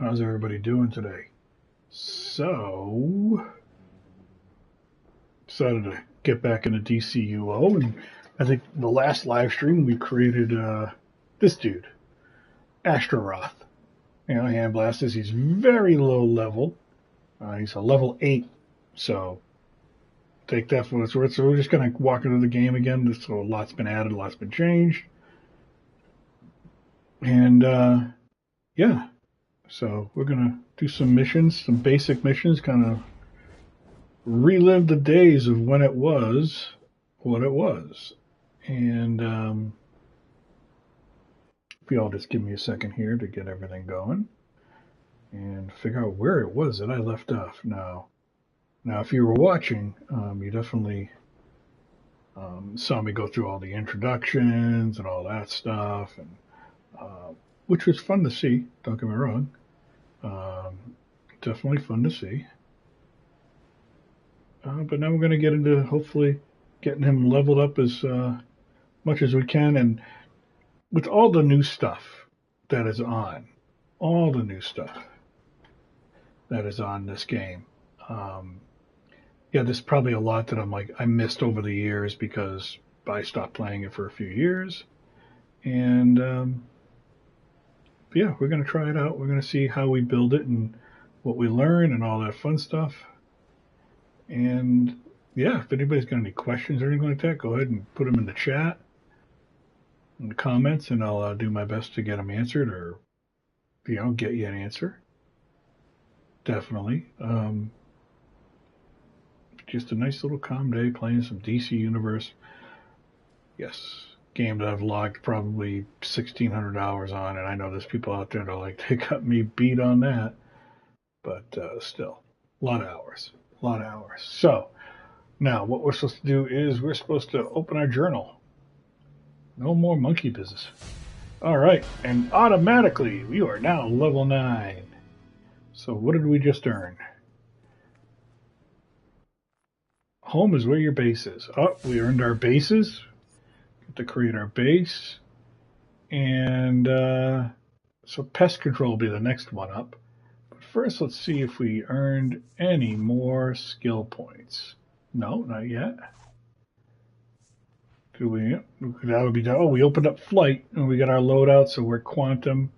How's everybody doing today? So, decided to get back into DCUO, and I think the last live stream we created this dude, Astroroth. You know, Hand Blasters. He's very low level. He's a level 8, so take that for what it's worth. So we're just going to walk into the game again. So a lot's been added, a lot's been changed. And, yeah. So we're going to do some missions, some basic missions, kind of relive the days of when it was what it was. And if you all just give me a second here to get everything going and figure out where it was that I left off. Now if you were watching, you definitely saw me go through all the introductions and all that stuff, and which was fun to see, don't get me wrong. Definitely fun to see. But now we're going to get into hopefully getting him leveled up as much as we can. And with all the new stuff that is on, all the new stuff that is on this game, yeah, there's probably a lot that I missed over the years because I stopped playing it for a few years. And yeah, we're going to try it out. We're going to see how we build it and what we learn and all that fun stuff. And yeah, if anybody's got any questions or anything like that, go ahead and put them in the chat, in the comments, and I'll do my best to get them answered, or, you know, get you an answer. Definitely. Just a nice little calm day playing some DC Universe. Yes. Game that I've logged probably 1,600 hours on, and I know there's people out there that are like, they got me beat on that, but still, a lot of hours. So, now what we're supposed to do is we're supposed to open our journal. No more monkey business. All right, and automatically we are now level 9. So what did we just earn? Home is where your base is. Oh, we earned our bases. To create our base, and so pest control will be the next one up. But first, let's see if we earned any more skill points. No, not yet. Do we? That would be done. Oh, we opened up flight, and we got our loadout, so we're quantum.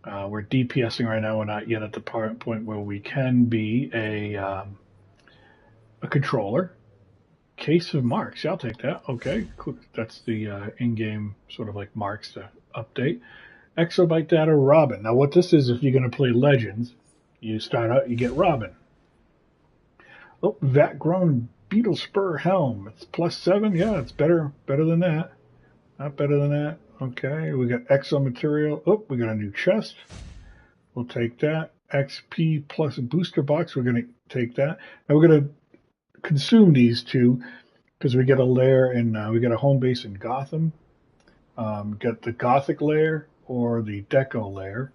We're DPSing right now. We're not yet at the point where we can be a controller. Case of marks. I'll take that. Okay, cool. That's the in-game sort of like marks to update. Exobyte data Robin. Now what this is, if you're going to play Legends, you start out, you get Robin. Oh, vat-grown beetle spur helm. It's +7. Yeah, it's better than that. Not better than that. Okay, we got exo material. Oh, we got a new chest. We'll take that. XP plus booster box. We're going to take that. Now we're going to consume these two because we get a lair in we get a home base in Gotham. Get the Gothic lair or the Deco lair.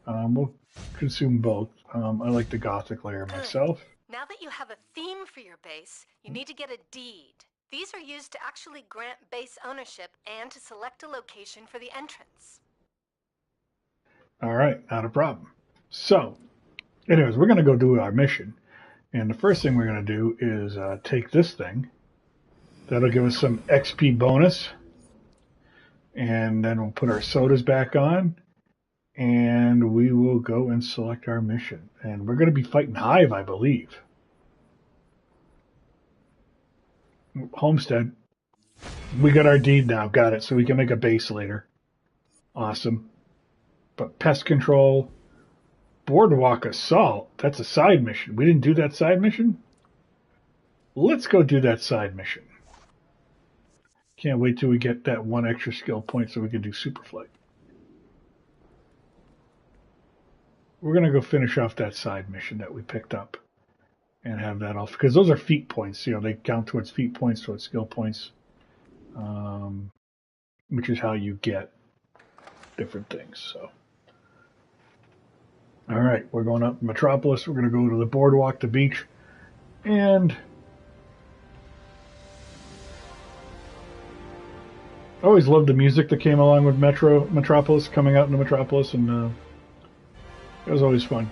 We'll consume both. I like the Gothic lair myself. Now that you have a theme for your base, you need to get a deed. These are used to actually grant base ownership and to select a location for the entrance. All right, not a problem. So, anyways, we're going to go do our mission. And the first thing we're going to do is take this thing. That'll give us some XP bonus. And then we'll put our sodas back on. And we will go and select our mission. And we're going to be fighting Hive, I believe. Homestead. We got our deed now. Got it. So we can make a base later. Awesome. But pest control... Boardwalk Assault. That's a side mission. We didn't do that side mission? Let's go do that side mission. Can't wait till we get that one extra skill point so we can do Superflight. We're going to go finish off that side mission that we picked up and have that off. Because those are feat points. You know, they count towards feat points, towards skill points. Which is how you get different things. So. All right, we're going up Metropolis. We're going to go to the boardwalk, the beach, and I always loved the music that came along with Metropolis, coming out into Metropolis, and It was always fun.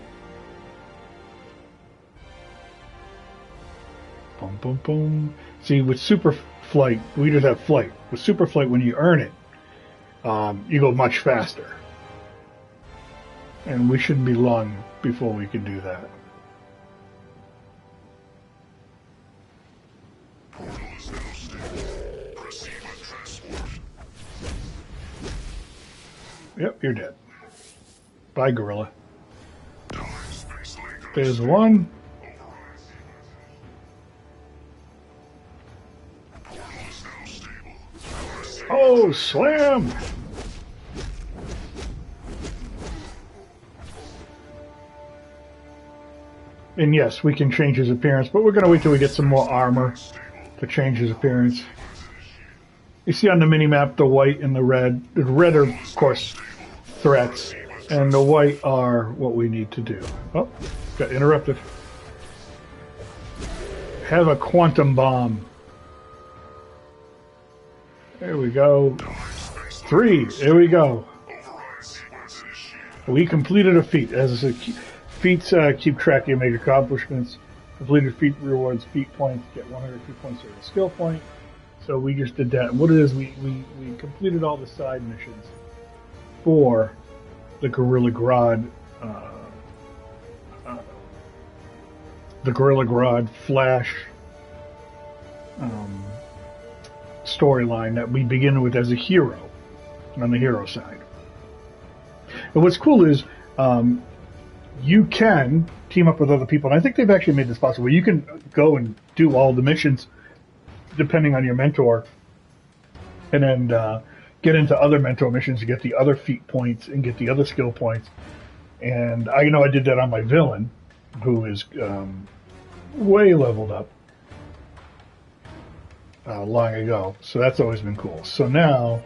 Boom, boom, boom. See, with Super Flight, we just have Flight. With Super Flight, when you earn it, you go much faster. And we shouldn't be long before we can do that. Yep, you're dead. Bye, Gorilla. There's one. Oh, slam! And yes, we can change his appearance, but we're going to wait till we get some more armor to change his appearance. You see on the mini-map the white and the red. The red are, of course, threats, and the white are what we need to do. Oh, got interrupted. Have a quantum bomb. There we go. 3. There we go. We completed a feat. As a feats keep track of your major accomplishments. Completed feat rewards feat points. Get 100 feat points or a skill point. So we just did that. What it is, we completed all the side missions for the Gorilla Grodd, Flash storyline that we begin with as a hero on the hero side. And what's cool is you can team up with other people, and I think they've actually made this possible. You can go and do all the missions depending on your mentor, and then get into other mentor missions to get the other feat points and get the other skill points. And I know I did that on my villain, who is way leveled up long ago. So that's always been cool. So now,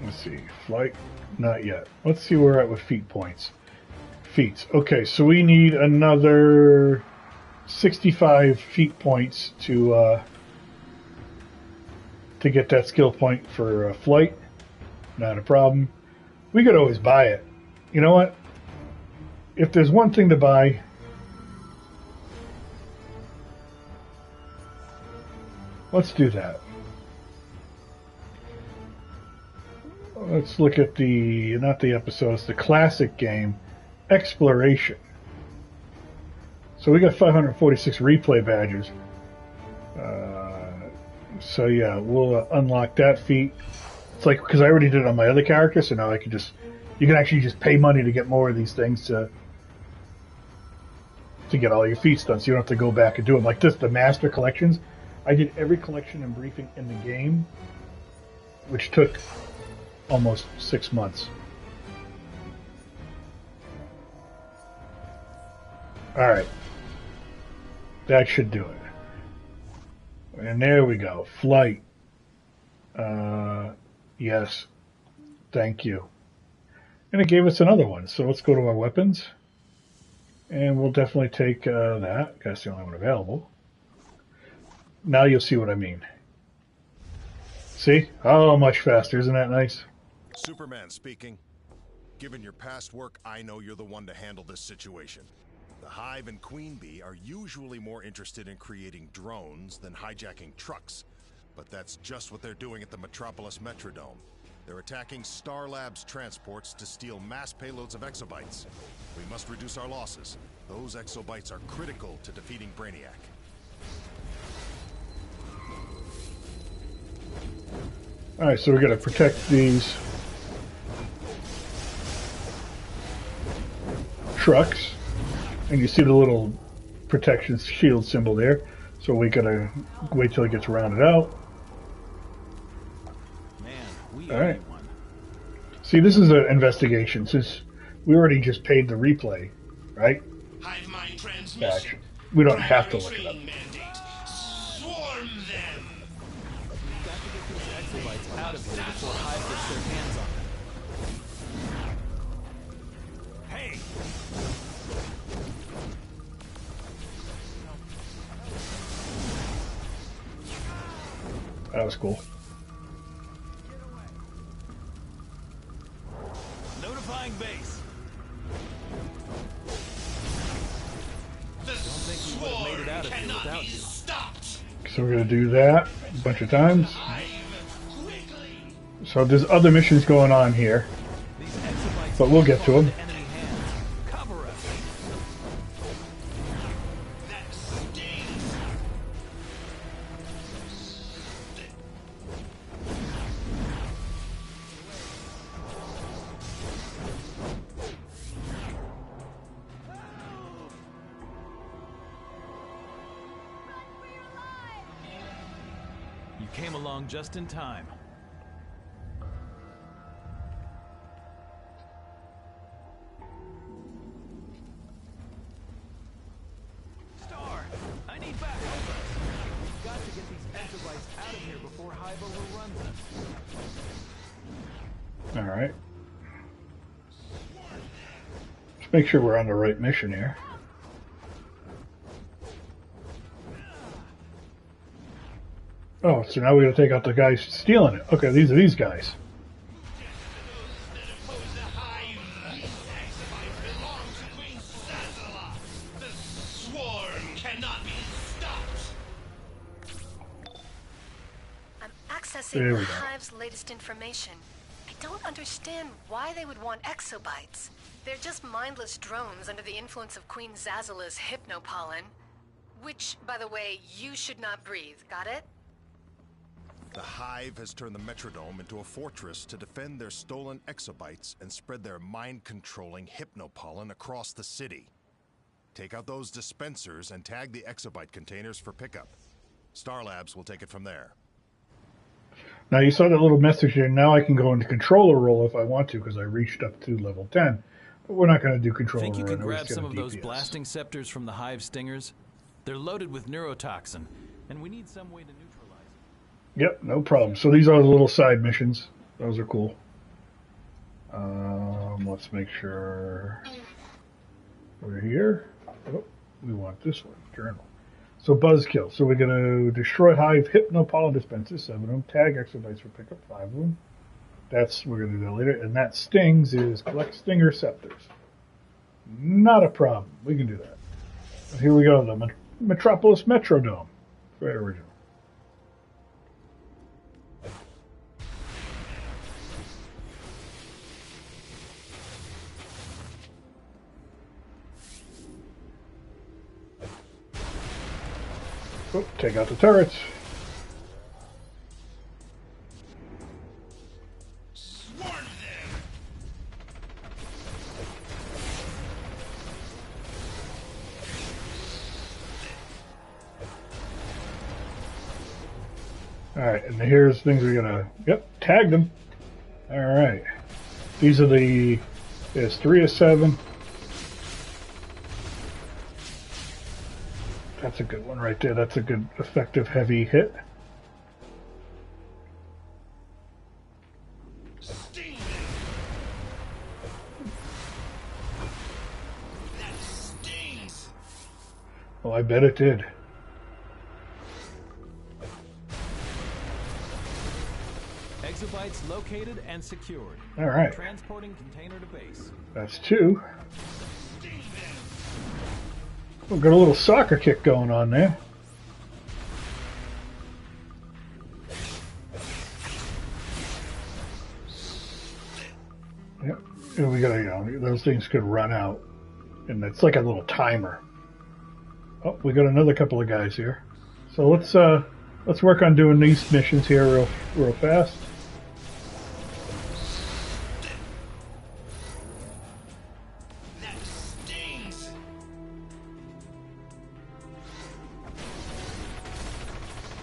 let's see, flight, not yet. Let's see where we're at with feat points. Feats. Okay, so we need another 65 feat points to get that skill point for flight. Not a problem. We could always buy it. You know what? If there's one thing to buy, let's do that. Let's look at the, not the episodes, the classic game, Exploration. So we got 546 replay badges. So yeah, we'll unlock that feat. It's like, because I already did it on my other character, so now I can just, you can actually just pay money to get more of these things to get all your feats done, so you don't have to go back and do them. Like this, the master collections, I did every collection and briefing in the game, which took almost 6 months. Alright. That should do it. And there we go. Flight. Yes. Thank you. And it gave us another one. So let's go to our weapons. And we'll definitely take that. That's the only one available. Now you'll see what I mean. See? Oh, much faster. Isn't that nice? Superman speaking. Given your past work, I know you're the one to handle this situation. The Hive and Queen Bee are usually more interested in creating drones than hijacking trucks. But that's just what they're doing at the Metropolis Metrodome. They're attacking Star Labs transports to steal mass payloads of exobytes. We must reduce our losses. Those exobytes are critical to defeating Brainiac. Alright, so we're going to protect these trucks. And you see the little protection shield symbol there. So we gotta wait till it gets rounded out. All right. See, this is an investigation. Since we already just paid the replay, right? Hive mind transmission. We don't have to look it up. Swarm them. We've got to get these exobytes out of here before Hive gets their hands on them. Hey. That was cool. Fortifying base. The think we would have made it out of here cannot without be you. stopped. So we're going to do that a bunch of times. Hive, quickly. So there's other missions going on here, These exobites but we'll get to fall them. into enemy hands. Cover us. That stings. You came along just in time. Star, I need backup. We've got to get these exobites out of here before Hive overruns us. All right. Let's make sure we're on the right mission here. Oh, so now we got to take out the guys stealing it. Okay, these are these guys. That oppose the Hive. These exobites belong to Queen Sazala. The swarm cannot be stopped. I'm There accessing we the go. Hive's latest information. I don't understand why they would want exobites. They're just mindless drones under the influence of Queen Zazala's hypnopollen. Which, by the way, you should not breathe, got it? The Hive has turned the Metrodome into a fortress to defend their stolen exobites and spread their mind-controlling hypnopollen across the city. Take out those dispensers and tag the exobite containers for pickup. Star Labs will take it from there. Now you saw that little message here. Now I can go into controller role if I want to because I reached up to level 10. But we're not going to do controller Think you role. can We're grab just some gonna of those DPS. blasting scepters from the Hive stingers? They're loaded with neurotoxin, and we need some way to neutralize it. Yep, no problem. So these are the little side missions. Those are cool. Let's make sure we're here. Oh, we want this one, journal. So buzzkill. So we're going to destroy Hive hypnopollen dispensers, 7 of them. Tag exobites for pickup, 5 of them. We're going to do that later. And that stings is collect stinger scepters. Not a problem. We can do that. And here we go, the Metropolis Metrodome. Very original. Oh, take out the turrets. Swarm them. Alright, and here's things we're gonna, tag them. Alright. These are there's 3 of 7. That's a good one right there. That's a good, effective, heavy hit. Sting them. That stings. Oh, I bet it did. Exobites located and secured. Alright, Transporting container to base. that's 2. Sting them. We've got a little soccer kick going on there. Yep. And we gotta, those things could run out. And it's like a little timer. Oh, we got another couple of guys here. So let's work on doing these missions here real fast. That stings.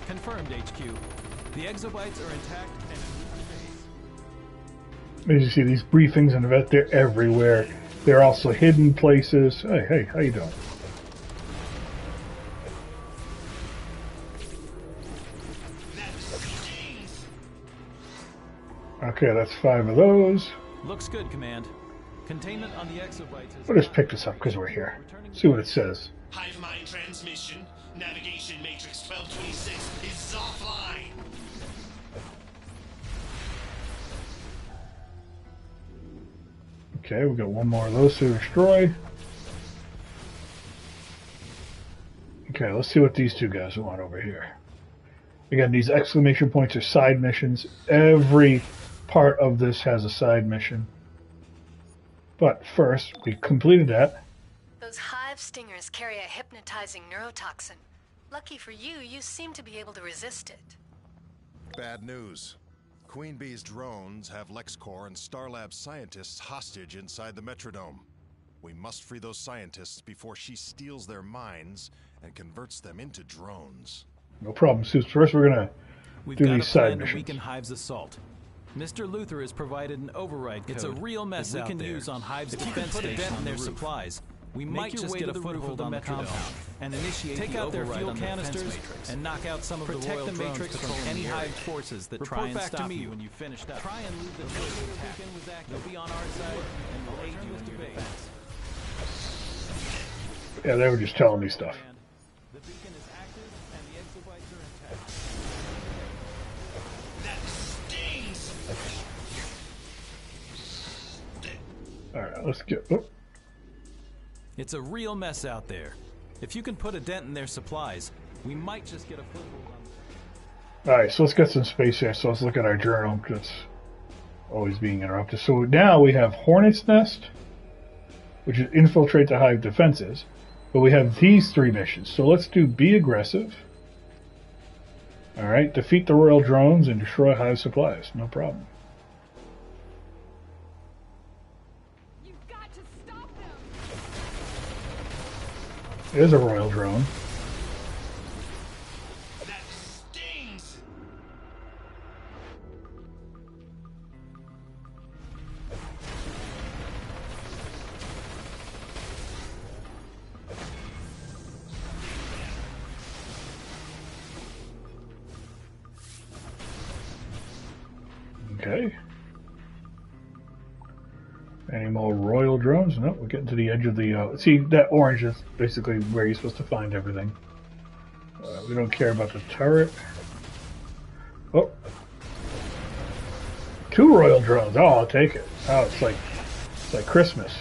Confirmed, HQ. The exobites are intact and in route to base. As you see, these briefings and events, they're everywhere. They're also hidden places. Hey, how you doing? That stings. Okay, that's 5 of those. Looks good, Command. Containment on the exobites is... We'll just pick this up because we're here. See what it says. Hive mind transmission. Navigation matrix 1226 is offline. Okay, we got one more of those to destroy. Okay, let's see what these two guys want over here. Again, these exclamation points are side missions. Every part of this has a side mission. But first, we completed that. Those hive stingers carry a hypnotizing neurotoxin. Lucky for you, you seem to be able to resist it. Bad news. Queen Bee's drones have LexCorp and Starlab scientists hostage inside the Metrodome. We must free those scientists before she steals their minds and converts them into drones. No problem, Suits. First, we're going to do these side missions. To weaken Hive's assault. Mr. Luther has provided an override code. It's a real mess out there. We can use on Hive's defense station and their supplies. We might just get a foothold on the compound and initiate take out their fuel canisters and knock out some of the royal drones from any Hive forces that try and stop you when you finished up. Try and lead the beacon was active. You'll be on our side and we'll aid you in your defense. Yeah, they were just telling me stuff. The beacon is active and the exobites are intact. That stings! Alright, let's get... Oh. It's a real mess out there. If you can put a dent in their supplies, we might just get a foothold on them. Alright, so let's get some space here. So let's look at our journal, because it's always being interrupted. So now we have Hornet's Nest, which is infiltrate the Hive defenses. But we have these three missions. So let's do be aggressive. Alright, defeat the royal drones and destroy Hive supplies. No problem. You've got to stop them! There's a royal drone. That stings! Okay. Any more royal drones? No, we're getting to the edge of the... see, that orange is basically where you're supposed to find everything. We don't care about the turret. Oh. 2 royal drones. Oh, I'll take it. Oh, it's like Christmas.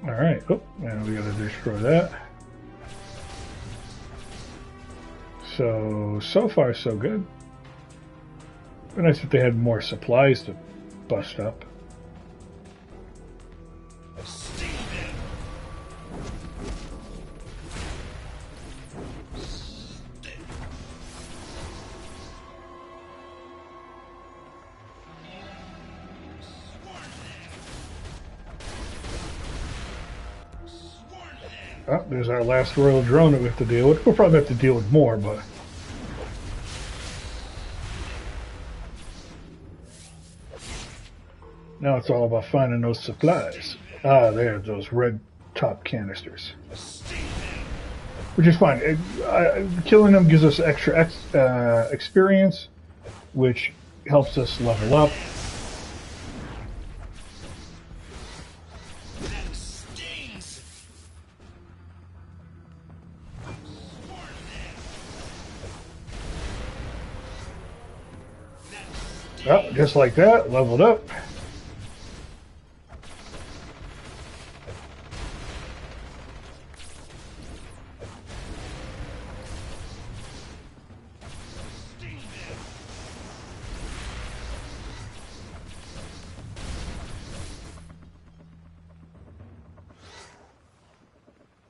Alright. Oh, and we gotta destroy that. So far so good. It'd be nice if they had more supplies to bust up. Oh, there's our last royal drone that we have to deal with. We'll probably have to deal with more, but... now it's all about finding those supplies. Ah, there, those red top canisters. Which is fine. Killing them gives us extra experience, which helps us level up. Oh, just like that, leveled up.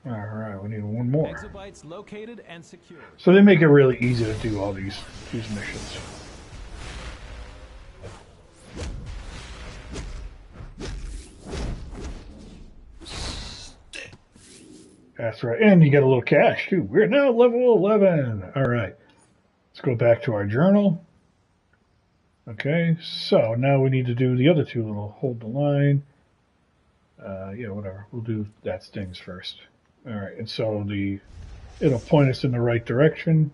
Alright, we need one more. Exobites located and secured. So they make it really easy to do all these missions. That's right, and you get a little cash too. We're now level 11. Alright, let's go back to our journal. Okay, so now we need to do the other two little hold the line. Yeah, whatever. We'll do that stings first. Alright, and so it'll point us in the right direction.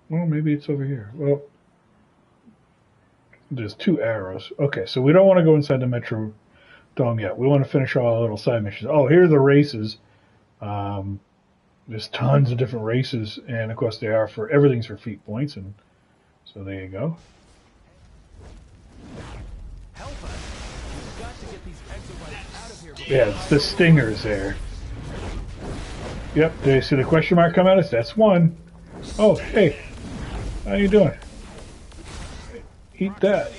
Well, maybe it's over here. Well, there's 2 arrows. Okay, so we don't want to go inside the dome yet. We want to finish all our little side missions. Oh, here are the races. There's tons of different races, and of course they are for everything's for feat points, and so there you go. Help us. We've got to get these exobites out of here. Yeah, it's the stingers there. Yep, do you see the question mark come at us? That's one. Oh, hey. How you doing? Eat that.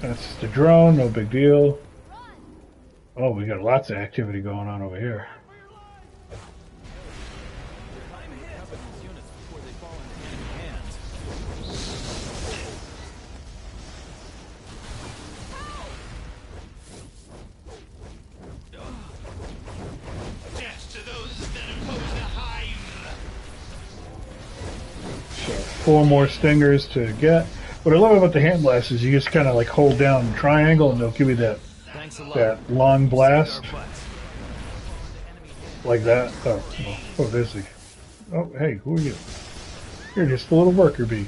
That's the drone, no big deal. Oh, we got lots of activity going on over here. So 4 more stingers to get. What I love about the hand blast is you just kind of like hold down triangle and they'll give you that long blast. Like that. Oh, there's the... Oh, hey, who are you? You're just a little worker bee.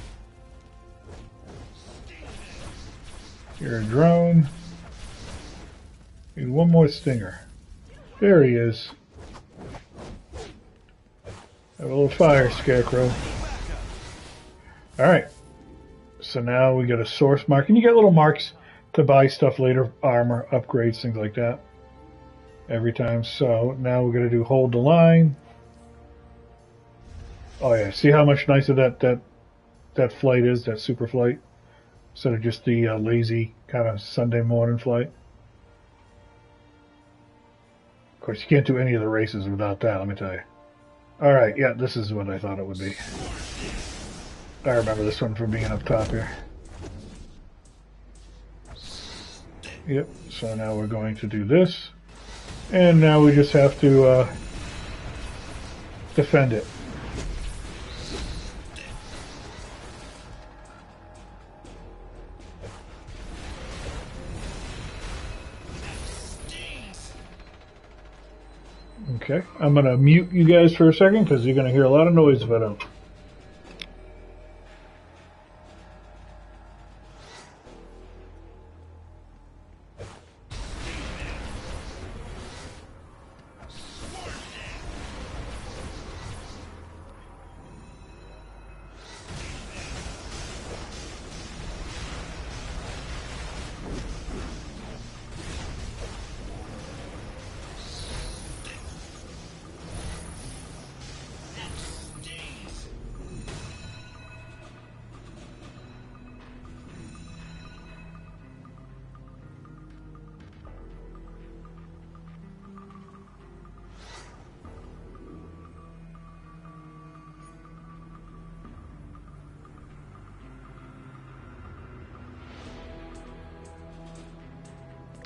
You're a drone. Need one more stinger. There he is. Have a little fire, Scarecrow. Alright. So now we get a source mark. And you get little marks to buy stuff later. Armor, upgrades, things like that. Every time. So now we're going to do hold the line. Oh yeah, see how much nicer that flight is, that super flight? Instead of just the lazy kind of Sunday morning flight. Of course, you can't do any of the races without that, let me tell you. Alright, yeah, this is what I thought it would be. I remember this one from being up top here. Yep, so now we're going to do this. And now we just have to defend it. Okay, I'm going to mute you guys for a second because you're going to hear a lot of noise if I don't.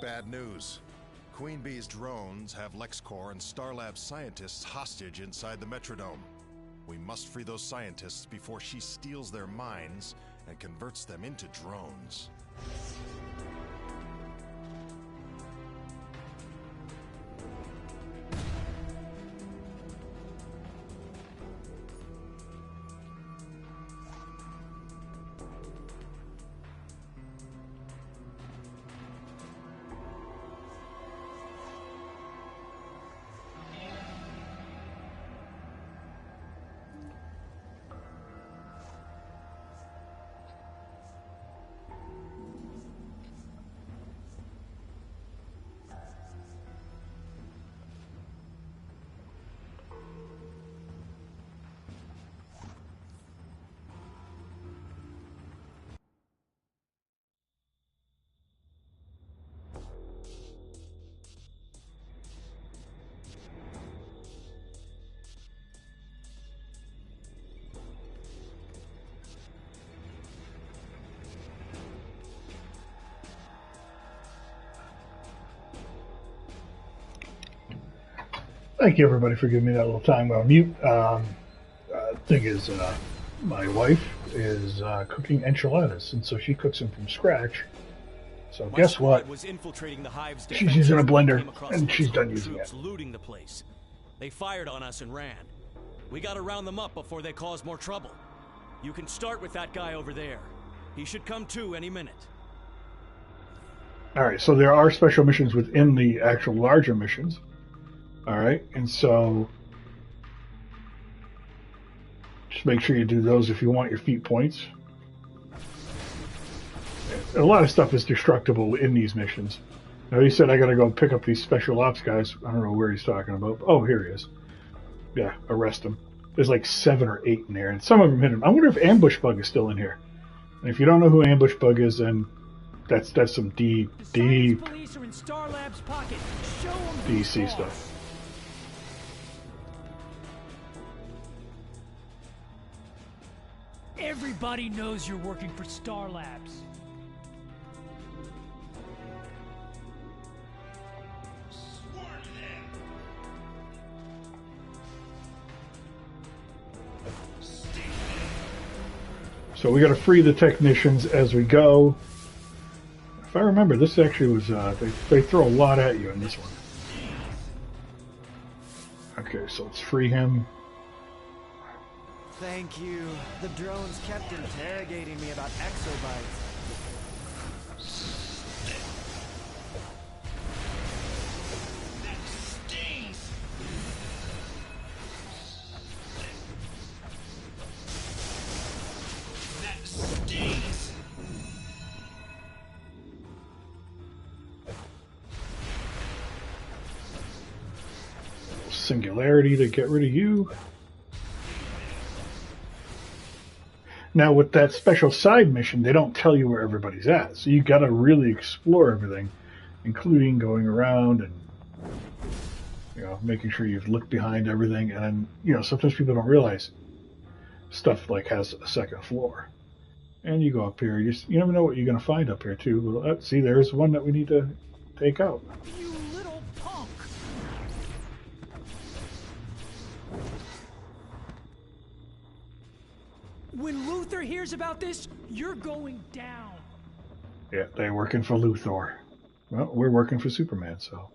Bad news. Queen Bee's drones have LexCorp and Starlab scientists hostage inside the Metrodome. We must free those scientists before she steals their minds and converts them into drones. Thank you, everybody, for giving me that little time on mute. Thing is, my wife is cooking enchiladas, and so she cooks them from scratch. So guess what? Was infiltrating the hive's she's using a blender, and she's done using it. Looting the place. They fired on us and ran. We got to round them up before they cause more trouble. You can start with that guy over there. He should come to any minute. All right, so there are special missions within the actual larger missions. All right, and so just make sure you do those if you want your feat points. A lot of stuff is destructible in these missions. Now, he said I gotta go pick up these special ops guys. I don't know where he's talking about. Oh, here he is. Yeah, arrest him. There's like 7 or 8 in there, and some of them hit him. I wonder if Ambush Bug is still in here. And if you don't know who Ambush Bug is, then that's some deep DC stuff. Everybody knows you're working for Star Labs. So we got to free the technicians as we go. If I remember, this actually was, they throw a lot at you in this one. Okay, so let's free him. Thank you. The drones kept interrogating me about exobytes. Singularity to get rid of you. Now with that special side mission, they don't tell you where everybody's at, so you gotta really explore everything, including going around and, you know, making sure you've looked behind everything. And then, you know, sometimes people don't realize stuff like has a second floor. And you go up here, you never know what you're gonna find up here too. Well, see, there's one that we need to take out. You little punk! When Luther hears about this, you're going down. Yeah, they're working for Luthor. Well, we're working for Superman, so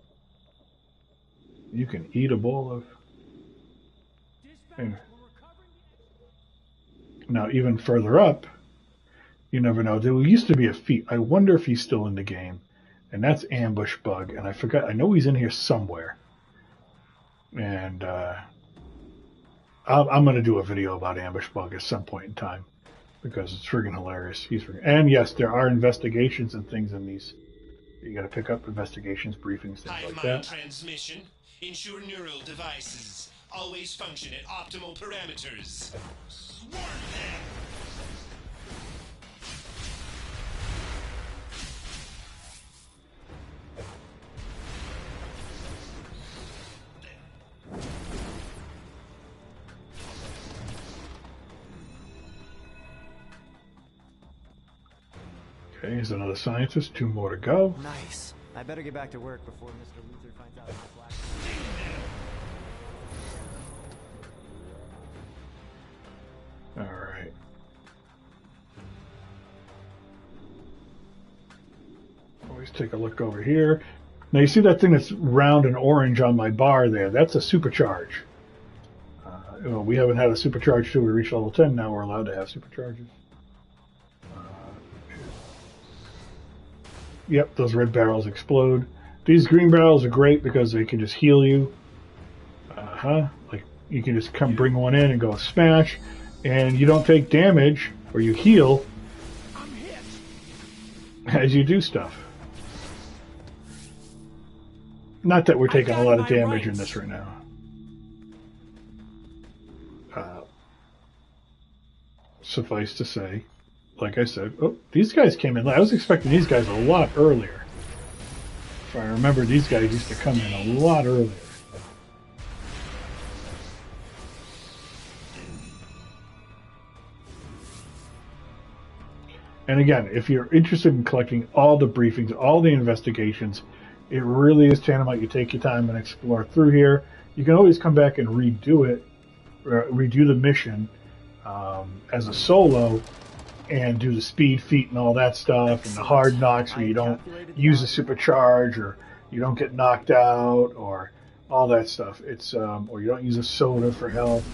you can eat a bowl of... Anyway. Now, even further up, you never know. There used to be a feat. I wonder if he's still in the game. And that's Ambush Bug. And I forgot. I know he's in here somewhere. And I'm going to do a video about Ambush Bug at some point in time. Because it's friggin' hilarious. And yes, there are investigations and things in these. You got to pick up investigations, briefings, things like that. Transmission. Ensure neural devices always function at optimal parameters. Swarm them! Okay, here's another scientist. 2 more to go. Nice. I better get back to work before Mr. Luther finds out I'm black. Alright. Always take a look over here. Now you see that thing that's round and orange on my bar there? That's a supercharge. Well, we haven't had a supercharge till we reach level 10. Now we're allowed to have supercharges. Yep, those red barrels explode. These green barrels are great because they can just heal you. Like, you can just come bring one in and go smash, and you don't take damage, or you heal as you do stuff. Not that we're taking a lot of damage in this right now. Suffice to say, like I said, oh, these guys came in. I was expecting these guys a lot earlier. If I remember, these guys used to come in a lot earlier. And again, if you're interested in collecting all the briefings, all the investigations, it really is tantamount. You take your time and explore through here. You can always come back and redo it, redo the mission as a solo, and do the speed feat and all that stuff, and the hard knocks where you don't use a supercharge, or you don't get knocked out, or all that stuff. It's or you don't use a soda for health.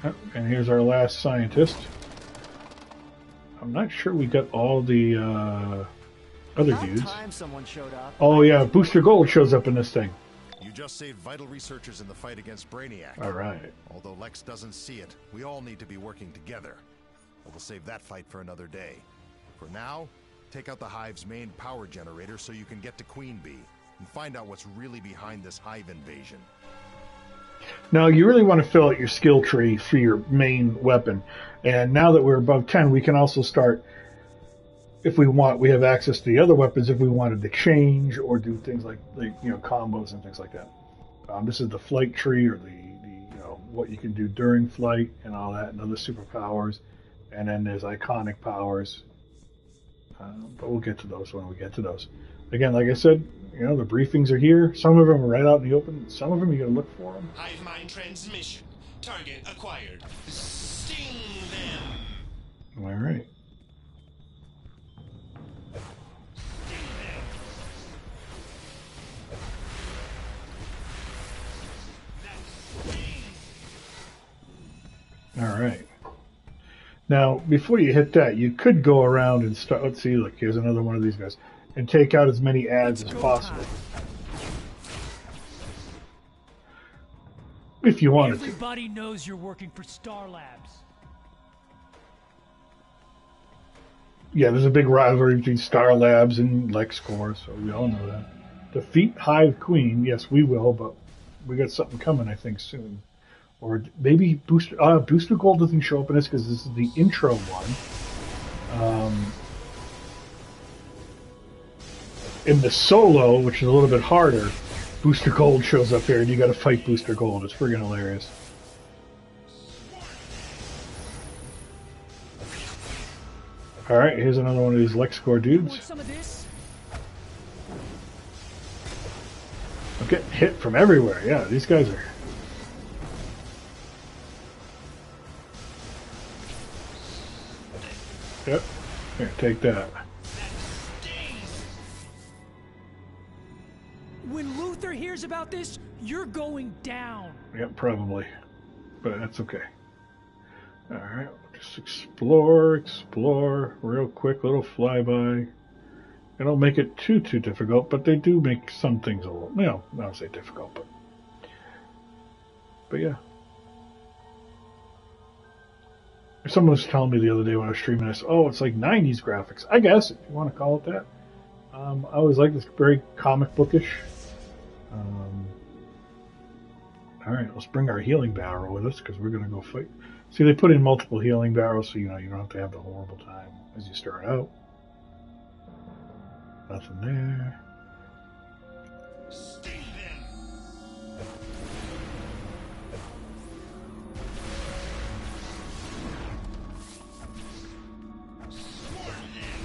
And here's our last scientist. I'm not sure we got all the other dudes. Time someone showed up. Oh yeah, Booster Gold shows up in this thing. You just saved vital researchers in the fight against Brainiac. All right. Although Lex doesn't see it, we all need to be working together. But we'll save that fight for another day. For now, take out the Hive's main power generator so you can get to Queen Bee and find out what's really behind this Hive invasion. Now, you really want to fill out your skill tree for your main weapon. And now that we're above 10, we can also start, if we want, we have access to the other weapons if we wanted to change or do things like combos and things like that. This is the flight tree, or the what you can do during flight and all that, and other superpowers. And then there's iconic powers. But we'll get to those when we get to those. Again, like I said, the briefings are here. Some of them are right out in the open. Some of them you got to look for them. Hive mind transmission. Target acquired. Sting them. All right. Sting them. All right. Now, before you hit that, you could go around and start. Let's see. Look, here's another one of these guys, and take out as many ads as possible. If you wanted to. Everybody knows you're working for Star Labs. Yeah, there's a big rivalry between Star Labs and LexCorp, so we all know that. Defeat Hive Queen, yes, we will, but we got something coming, I think, soon. Or maybe Booster Gold doesn't show up in this because this is the intro one. In the solo, which is a little bit harder, Booster Gold shows up here and you gotta fight Booster Gold. It's friggin' hilarious. Alright, here's another one of these LexCorp dudes. Want some of this? I'm getting hit from everywhere. Yeah, these guys are... Yep. Here, take that. When Luther hears about this, you're going down. Yep, probably. But that's okay. Alright, just explore, real quick, little flyby. They don't make it too difficult, but they do make some things a little, I don't say difficult, but yeah. Someone was telling me the other day when I was streaming this, oh, it's like 90s graphics. I guess, if you want to call it that. I always like this, very comic bookish. Alright, let's bring our healing barrel with us, because we're going to go fight. See, they put in multiple healing barrels, so you don't have to have the horrible time as you start out. Nothing there. Sting them. Swarm them.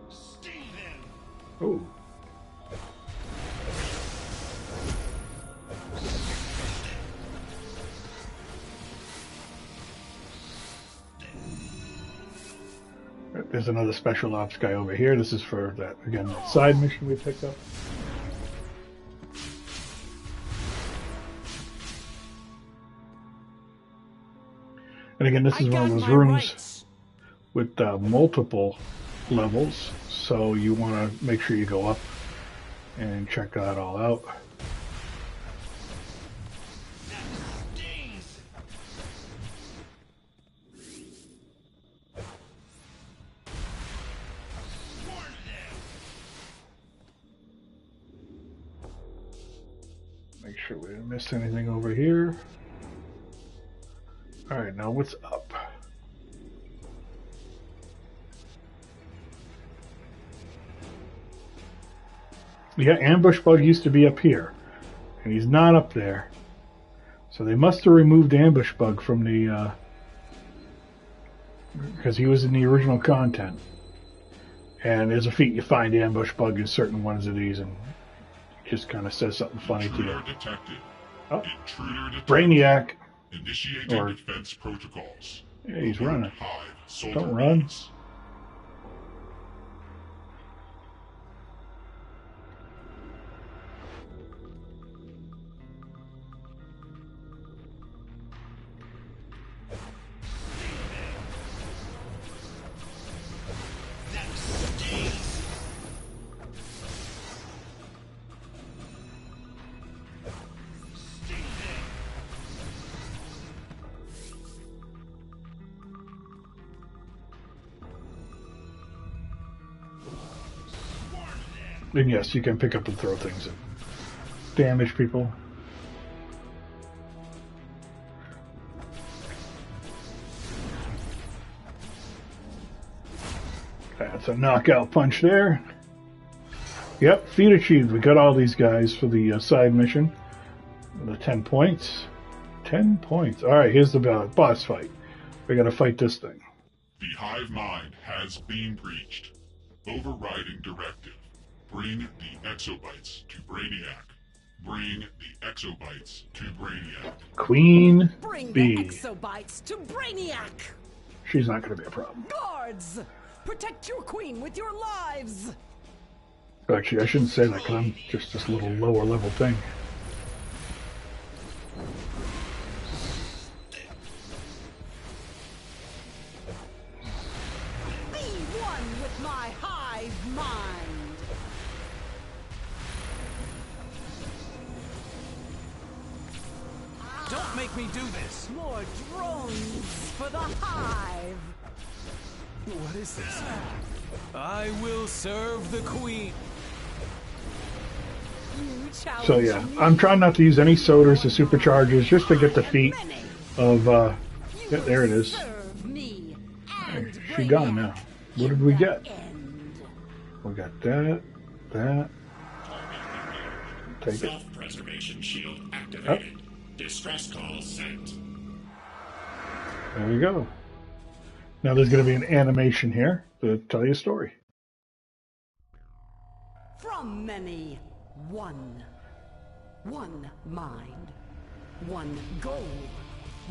Sting them. Oh. There's another special ops guy over here. This is for that, again, that side mission we picked up. And again, this is one of those rooms with multiple levels, so you want to make sure you go up and check that all out. Make sure we didn't miss anything over here. Alright, now what's up? Yeah, Ambush Bug used to be up here, and he's not up there. So they must have removed Ambush Bug from the, because he was in the original content. And there's a feat you find Ambush Bug in certain ones of these, and it just kind of says something funny to you. Detected. Oh, Intruder detected. Brainiac. Initiating Or- defense protocols. Yeah, he's running. Hive, Don't run. And yes, you can pick up and throw things and damage people. That's a knockout punch there. Yep, feat achieved. We got all these guys for the side mission. The 10 points. 10 points. Alright, here's the boss fight. We gotta fight this thing. The hive mind has been breached. Overriding directive. Bring the exobytes to Brainiac. Bring the exobytes to Brainiac. Queen Bring Bee. the exobytes to Brainiac. She's not gonna be a problem. Guards, protect your queen with your lives. Actually, I shouldn't say that because I'm just this little lower level thing. Be one with my hive mind. Don't make me do this. More drones for the hive. What is this? I will serve the queen. You challenge So yeah, me. I'm trying not to use any sodas or superchargers just to get the feat of, yeah, there it is. Serve me and She gone Brainiac now. What did in we the get? end. We got that. Take it. Self-preservation shield activated. Distress call sent. There we go. Now there's going to be an animation here to tell you a story. From many, one. One mind. One goal.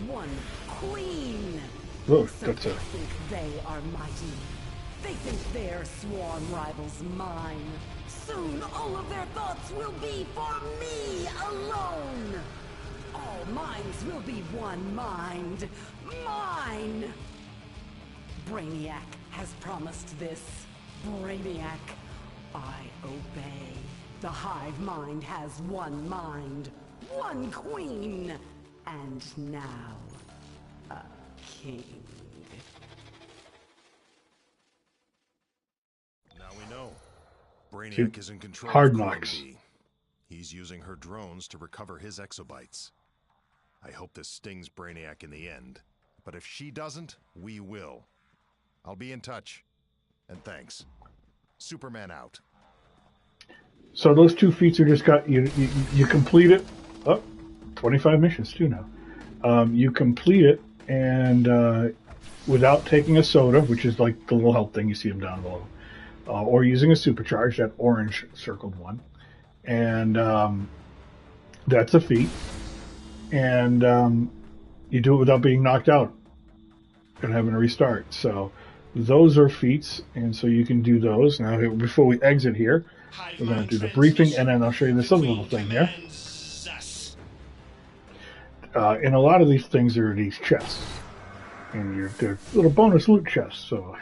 One queen. Look, So that's they a... think they are mighty. They think their sworn rival's mine. Soon all of their thoughts will be for me alone. All minds will be one mind. Mine! Brainiac has promised this. Brainiac, I obey. The hive mind has one mind, one queen, and now a king. Now we know. Brainiac is in control Hard of Queen knocks. Bee. He's using her drones to recover his exobytes. I hope this stings Brainiac in the end. But if she doesn't, we will. I'll be in touch. And thanks. Superman out. So those two feats are just got... You complete it. Oh, 25 missions too now. You complete it and without taking a soda, which is like the little health thing, you see them down below. Or using a supercharge, that orange circled one. And that's a feat. And you do it without being knocked out and having to restart. So those are feats, and so you can do those. Now, before we exit here, we're going to do the briefing, and then I'll show you this other little thing here. And a lot of these things are these chests. And they're little bonus loot chests. So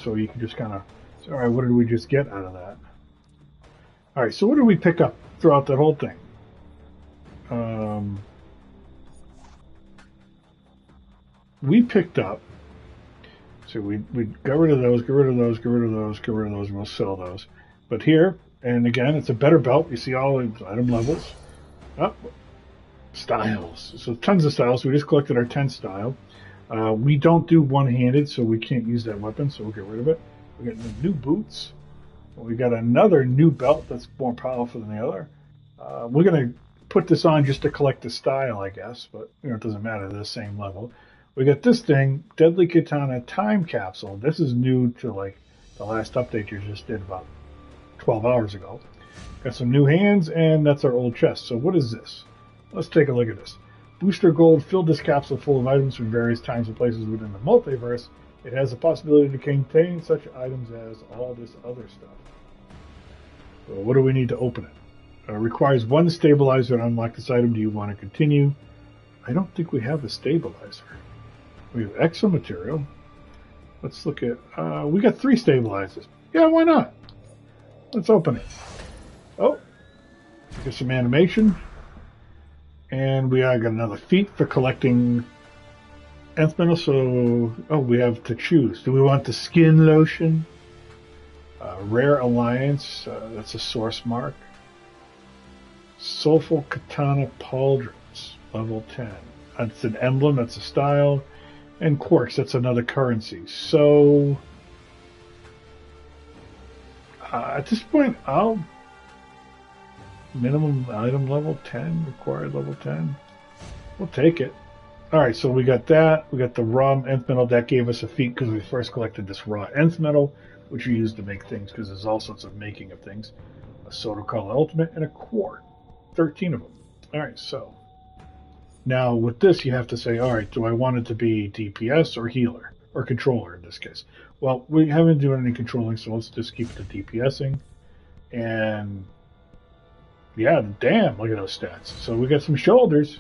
so you can just kind of say, all right, what did we just get out of that? All right, so what did we pick up throughout that whole thing? We picked up, so we got rid of those, and we'll sell those. But here, and again, it's a better belt. You see all the item levels. Oh, styles. So tons of styles. We just collected our 10 style. We don't do one-handed, so we can't use that weapon, so we'll get rid of it. We got the new boots. We got another new belt that's more powerful than the other. We're going to put this on just to collect the style, I guess, but it doesn't matter. They're the same level. We got this thing, Deadly Katana Time Capsule. This is new to like the last update you just did about 12 hours ago. Got some new hands, and that's our old chest. So what is this? Let's take a look at this. Booster Gold filled this capsule full of items from various times and places within the multiverse. It has the possibility to contain such items as all this other stuff. So what do we need to open it? Requires one stabilizer to unlock this item. Do you want to continue? I don't think we have a stabilizer. We have exo material. Let's look at... we got 3 stabilizers. Yeah, why not? Let's open it. Oh, get some animation. And we got another feat for collecting nth metal. So, we have to choose. Do we want the skin lotion? Rare Alliance, that's a source mark. Soulful Katana Pauldrons, level 10. That's an emblem, that's a style. And Quarks, that's another currency. So, at this point, I'll minimum item level 10, required level 10. We'll take it. Alright, so we got that. We got the raw nth metal. That gave us a feat because we first collected this raw nth metal, which we use to make things because there's all sorts of making of things. A Soda Color Ultimate and a Quart. 13 of them. Alright, so. Now, with this, you have to say, alright, do I want it to be DPS or healer? Or controller, in this case. Well, we haven't done any controlling, so let's just keep the DPSing. And, yeah, damn, look at those stats. So we got some shoulders.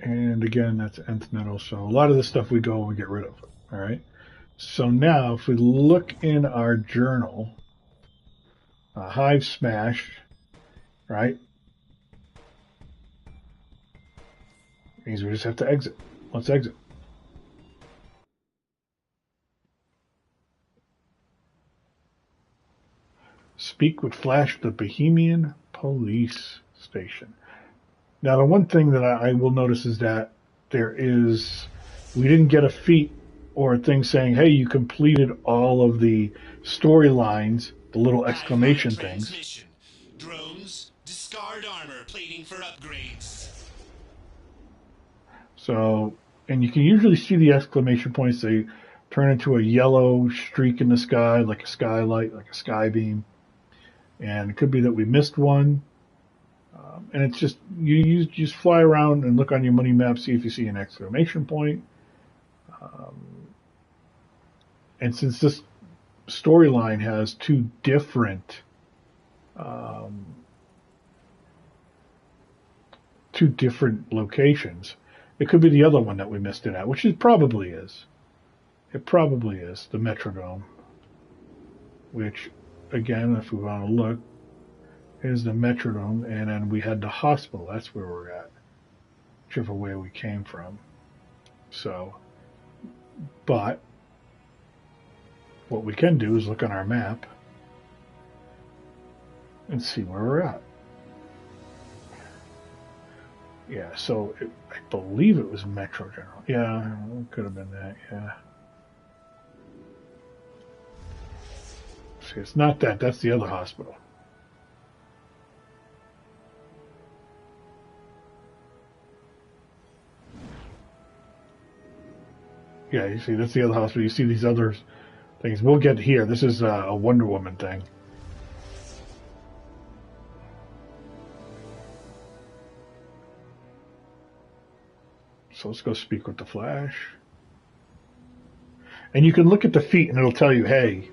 And again, that's nth metal, so a lot of this stuff we go and we get rid of. Alright? So now, if we look in our journal, Hive Smash, right? Means we just have to exit. Let's exit. Speak with Flash at the Bohemian Police Station. Now, the one thing that I will notice is that we didn't get a feat or a thing saying, hey, you completed all of the storylines, the little exclamation things. Drones, discard armor plating for upgrades. So, and you can usually see the exclamation points. They turn into a yellow streak in the sky, like a skylight, like a sky beam. And it could be that we missed one. And it's just, you just fly around and look on your money map, see if you see an exclamation point. And since this storyline has two different locations, it could be the other one that we missed it at, which it probably is. It probably is, the Metrodome. Which, again, if we want to look, is the Metrodome, and then we had the hospital. That's where we're at, whichever way we came from. So, but what we can do is look on our map and see where we're at. Yeah, so I believe it was Metro General. Yeah, it could have been that, yeah. See, it's not that. That's the other hospital. Yeah, you see, that's the other hospital. You see these other things. We'll get here. This is a Wonder Woman thing. So let's go speak with the Flash. And you can look at the feat and it'll tell you, hey,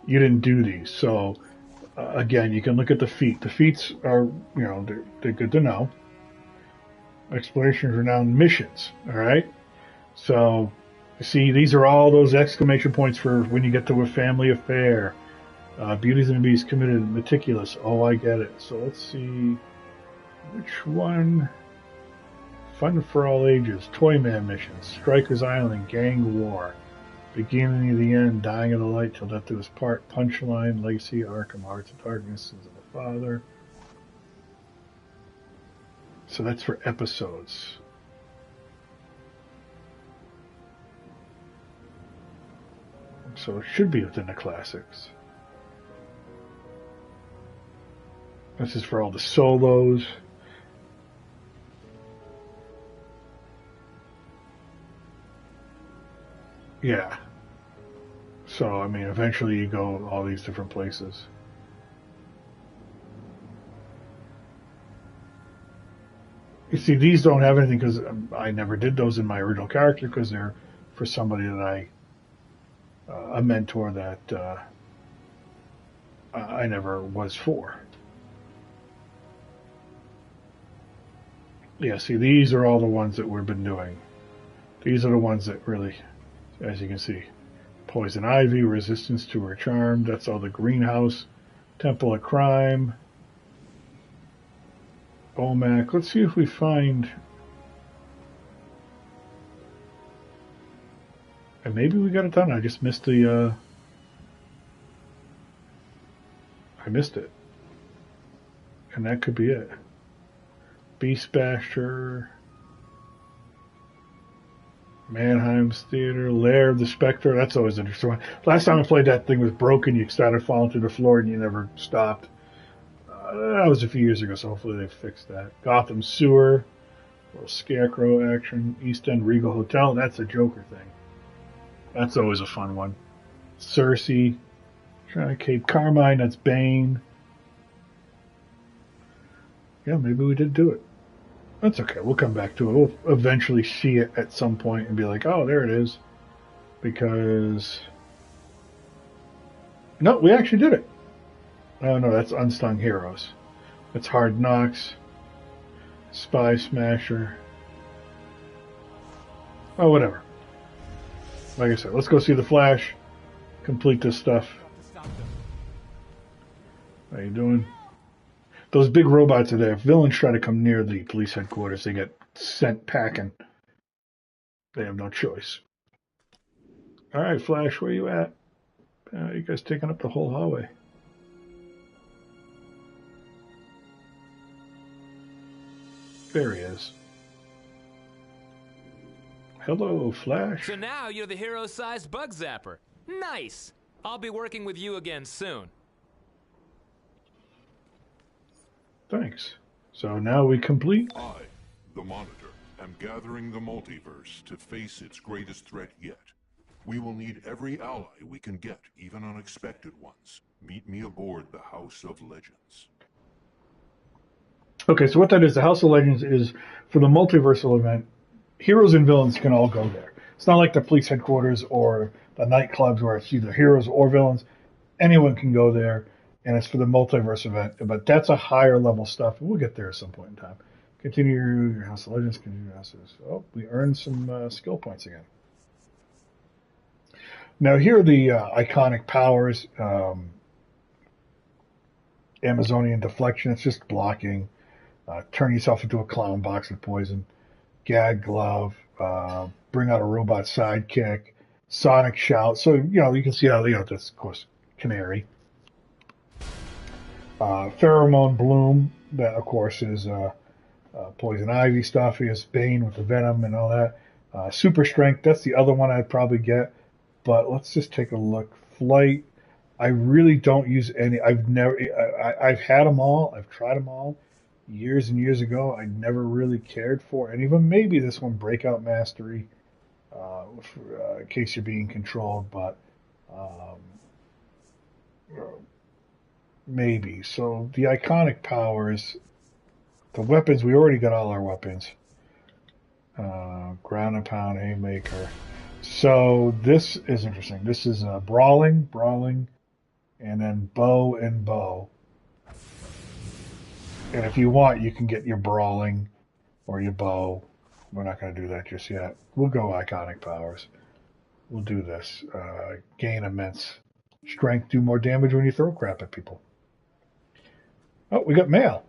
you didn't do these. So, again, you can look at the feat. The feats are, they're good to know. Exploration renowned missions, all right? So, you see, these are all those exclamation points for when you get to a family affair. Beauties and the Beast, committed, meticulous. Oh, I get it. So let's see which one. Fun for all ages. Toyman missions. Strikers Island. Gang War. Beginning of the End. Dying of the Light till death do us part. Punchline. Legacy. Arkham. Hearts of Darkness. Sins of the Father. So that's for episodes. So it should be within the classics. This is for all the solos. Yeah. So, I mean, eventually you go all these different places. You see, these don't have anything because I never did those in my original character because they're for somebody that a mentor that I never was for. Yeah, see, these are all the ones that we've been doing. These are the ones that really, as you can see, Poison Ivy, Resistance to Her Charm, that's all the Greenhouse, Temple of Crime, OMAC. Let's see if we find And maybe we got it done. I just missed the. I missed it, and that could be it. Beast Basher, Mannheim's Theater, Lair of the Spectre. That's always interesting. Last time I played, that thing was broken. You started falling through the floor, and you never stopped. That was a few years ago, so hopefully they fixed that. Gotham Sewer, little Scarecrow action. East End Regal Hotel. That's a Joker thing. That's always a fun one. Cersei, Cape Carmine. That's Bane. Yeah, maybe we did do it. That's okay. We'll come back to it. We'll eventually see it at some point and be like, oh, there it is. Because... No, we actually did it. Oh, no, that's Unsung Heroes. That's Hard Knocks. Spy Smasher. Oh, whatever. Like I said, let's go see the Flash. Complete this stuff. How you doing? Those big robots are there. If villains try to come near the police headquarters, they get sent packing. They have no choice. All right, Flash, where you at? You guys taking up the whole hallway. There he is. Hello, Flash. So now you're the hero-sized bug zapper. Nice! I'll be working with you again soon. Thanks. So now we complete. I, the Monitor, am gathering the multiverse to face its greatest threat yet. We will need every ally we can get, even unexpected ones. Meet me aboard the House of Legends. Okay, so what that is, the House of Legends is for the multiversal event. Heroes and villains can all go there. It's not like the police headquarters or the nightclubs where it's either heroes or villains. Anyone can go there, and it's for the multiverse event. But that's a higher level stuff. We'll get there at some point in time. Continue your House of Legends. Continue your houses. Oh, we earned some skill points again. Now here are the iconic powers. Amazonian deflection. It's just blocking. Turn yourself into a clown box with poison. Gag glove. Bring out a robot sidekick. Sonic shout. So, you can see how, that's, of course, Canary. Pheromone bloom. That, of course, is poison ivy stuff. He has Bane with the venom and all that. Super strength. That's the other one I'd probably get. But let's just take a look. Flight. I really don't use any. I've had them all. I've tried them all. Years and years ago, I never really cared for any of them. Maybe this one, Breakout Mastery, in case you're being controlled, but maybe. So the iconic powers, the weapons, we already got all our weapons. Ground and pound, haymaker. So this is interesting. This is brawling, and then bow and bow. And if you want, you can get your brawling or your bow. We're not going to do that just yet. We'll go iconic powers. We'll do this. Gain immense strength, do more damage when you throw crap at people. Oh, we got mail.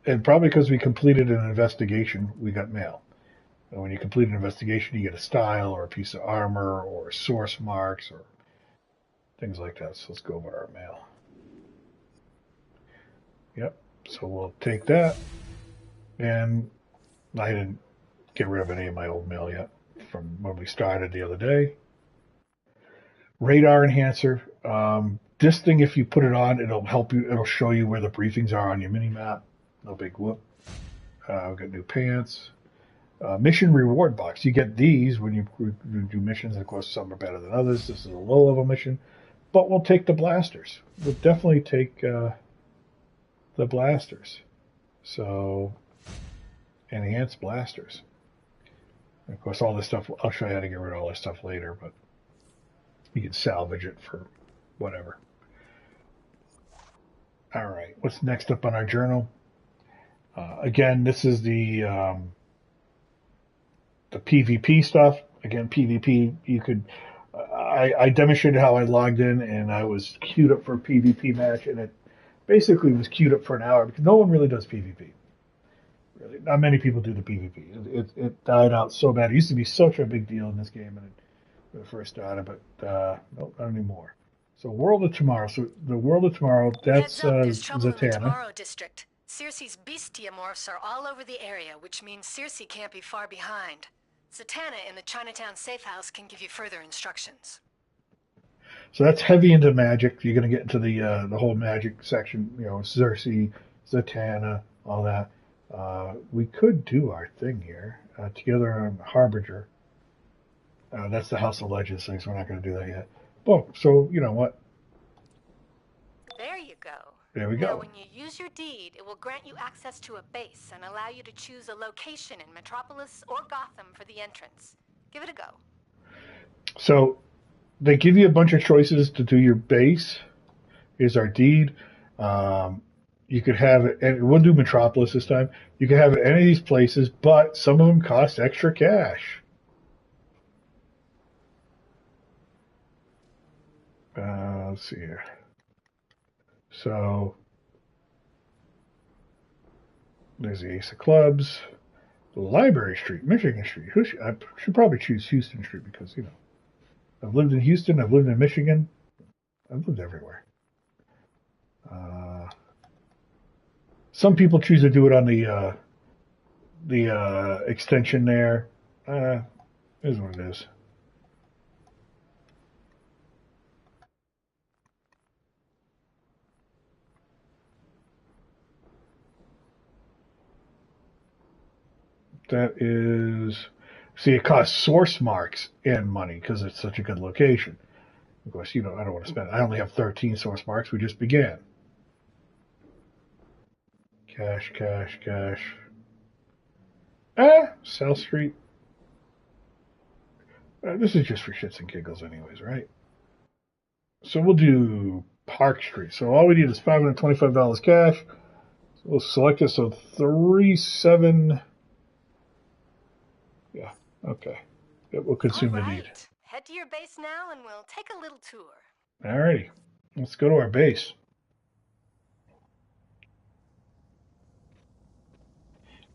And probably because we completed an investigation, we got mail. And when you complete an investigation, you get a style or a piece of armor or source marks or things like that. So let's go over our mail. Yep. So we'll take that, and I didn't get rid of any of my old mail yet from when we started the other day. Radar enhancer. This thing, if you put it on, it'll help you. It'll show you where the briefings are on your mini-map. No big whoop. We've got new pants. Mission reward box. You get these when you do missions. And of course, some are better than others. This is a low-level mission. But we'll take the blasters. We'll definitely take... the blasters. So, enhanced blasters. And of course, all this stuff, I'll show you how to get rid of all this stuff later, but you can salvage it for whatever. All right, what's next up on our journal? Again, this is the PvP stuff. Again, PvP, you could... I demonstrated how I logged in, and I was queued up for a PvP match, and it basically was queued up for an hour because no one really does PvP. Really, not many people do the PvP. It died out so bad. It used to be such a big deal in this game, and the first data, but nope, not anymore. So World of Tomorrow. So the World of Tomorrow, that's Heads up, there's trouble in the Zatanna. Tomorrow district. Circe's bestiamorphs are all over the area, which means Circe can't be far behind. Zatanna in the Chinatown safe house can give you further instructions. So that's heavy into magic. You're going to get into the whole magic section, you know, Circe, Zatanna, all that. We could do our thing here together on Harbinger. That's the House of Legends thing, so we're not going to do that yet. Oh, so you know what? There you go. There we go. Now, when you use your deed, it will grant you access to a base and allow you to choose a location in Metropolis or Gotham for the entrance. Give it a go. So they give you a bunch of choices to do your base. Here's our deed. You could have it, and we'll do Metropolis this time. You can have it at any of these places, but some of them cost extra cash. Let's see here. So there's the Ace of Clubs, Library Street, Michigan Street. I should probably choose Houston Street because, you know, I've lived in Houston, I've lived in Michigan, I've lived everywhere. Some people choose to do it on the extension there. Is what it is. That is, see, it costs source marks and money because it's such a good location. Of course, you know, I don't want to spend. I only have 13 source marks. We just began. Cash, cash, cash. South Street. This is just for shits and giggles anyways, right? So we'll do Park Street. So all we need is $525 cash. So we'll select it. So 37... Yeah, okay. It will consume the deed. Head to your base now and we'll take a little tour. Alrighty. Let's go to our base.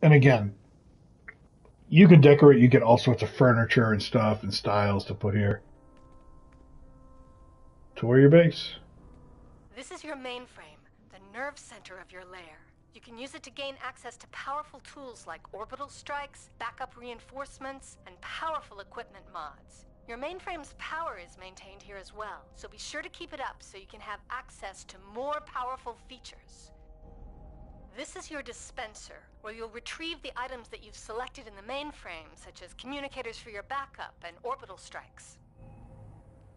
And again, you can decorate, you get all sorts of furniture and stuff and styles to put here. Tour your base. This is your mainframe, the nerve center of your lair. You can use it to gain access to powerful tools like orbital strikes, backup reinforcements, and powerful equipment mods. Your mainframe's power is maintained here as well, so be sure to keep it up so you can have access to more powerful features. This is your dispenser, where you'll retrieve the items that you've selected in the mainframe, such as communicators for your backup and orbital strikes.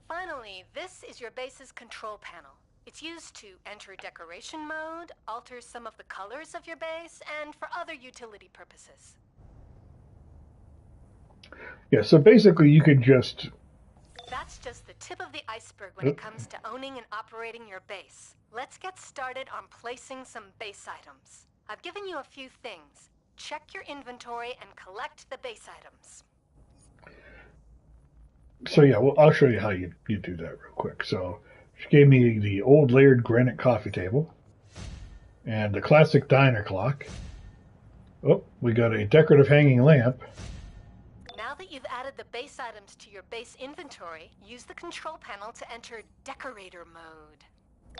Finally, this is your base's control panel. It's used to enter decoration mode, alter some of the colors of your base, and for other utility purposes. Yeah, so basically you could just... That's just the tip of the iceberg when it comes to owning and operating your base. Let's get started on placing some base items. I've given you a few things. Check your inventory and collect the base items. So yeah, well, I'll show you how you do that real quick. So she gave me the old layered granite coffee table and the classic diner clock. Oh, we got a decorative hanging lamp. Now that you've added the base items to your base inventory, use the control panel to enter decorator mode.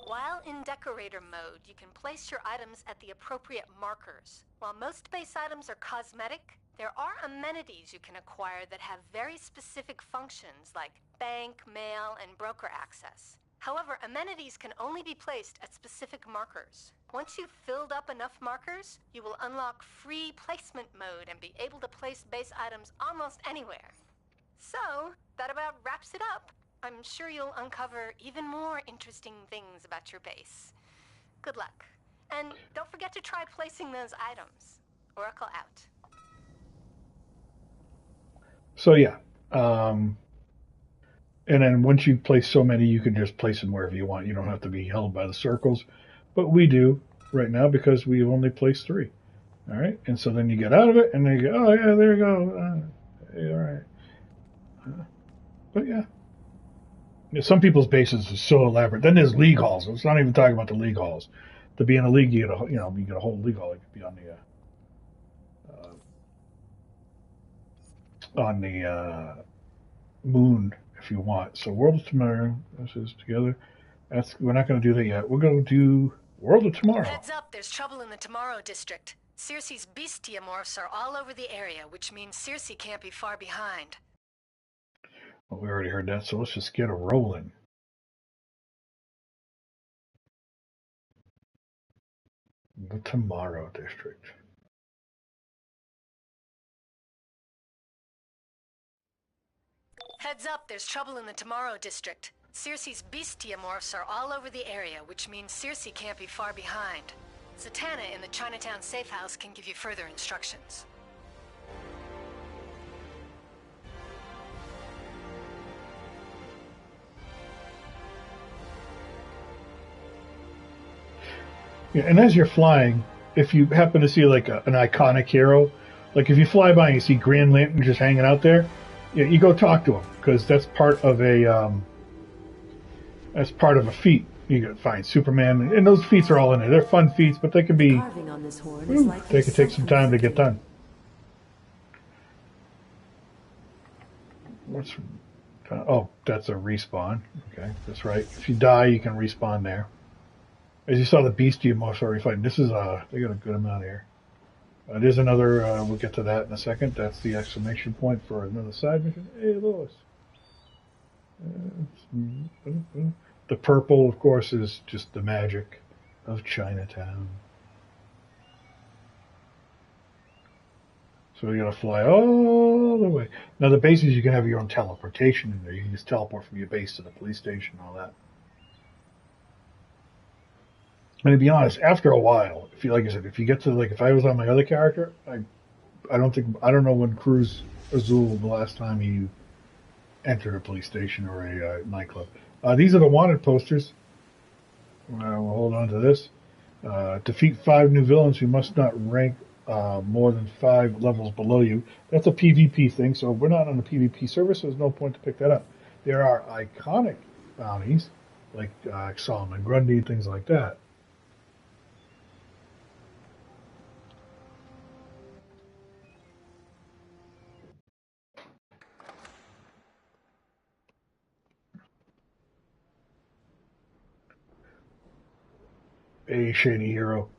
While in decorator mode, you can place your items at the appropriate markers. While most base items are cosmetic, there are amenities you can acquire that have very specific functions like bank, mail, and broker access. However, amenities can only be placed at specific markers. Once you've filled up enough markers, you will unlock free placement mode and be able to place base items almost anywhere. So, that about wraps it up. I'm sure you'll uncover even more interesting things about your base. Good luck. And don't forget to try placing those items. Oracle out. So yeah, and then once you place so many, you can just place them wherever you want. You don't have to be held by the circles, but we do right now because we've only placed 3. All right, and so then you get out of it, and then you go, oh yeah, there you go. Yeah, all right. But yeah. Some people's bases are so elaborate. Then there's league halls. It's not even talking about the league halls. To be in a league, you get a whole league hall. You could be on the moon if you want. So World of Tomorrow, this is together. We're not going to do that yet. We're going to do World of Tomorrow. Heads up, there's trouble in the Tomorrow district. Circe's bestiamorphs are all over the area, which means Circe can't be far behind. Well, we already heard that, so let's just get a rolling. The Tomorrow district. Heads up, there's trouble in the Tomorrow district. Circe's bestiamorphs are all over the area, which means Circe can't be far behind. Zatanna in the Chinatown safe house can give you further instructions. Yeah, and as you're flying, if you happen to see like an iconic hero, like if you fly by and you see Grand Lantern just hanging out there, you go talk to him, because that's part of a feat. You can find Superman, and those feats are all in there. They're fun feats, but they can be they can take some time to get done. Oh, that's a respawn. Okay, that's right. If you die, you can respawn there. As you saw, the bestiamorphs already fighting. This is they got a good amount here. There's another. We'll get to that in a second. That's the exclamation point for another side mission. Hey, Lois. The purple, of course, is just the magic of Chinatown. So we gotta fly all the way. Now the bases, you can have your own teleportation in there. You can just teleport from your base to the police station and all that. And to be honest, after a while, if you, like I said, if you get to, like, if I was on my other character, I don't know when Cruz Azul the last time you entered a police station or a nightclub. These are the wanted posters. We'll hold on to this. Defeat 5 new villains who must not rank more than 5 levels below you. That's a PvP thing, so we're not on the PvP service, so there's no point to pick that up. There are iconic bounties, like Solomon Grundy, things like that. A shady hero.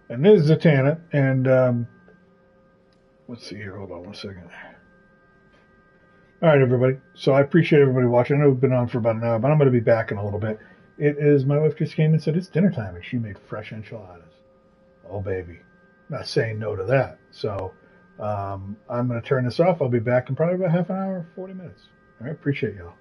And this is Zatanna, and let's see here, hold on one second. Alright, everybody, so I appreciate everybody watching. I know we've been on for about an hour, but I'm going to be back in a little bit. It is, my wife just came and said it's dinner time, and she made fresh enchiladas. Oh, baby. Not saying no to that. So I'm going to turn this off. I'll be back in probably about half an hour, 40 minutes. All right, appreciate y'all.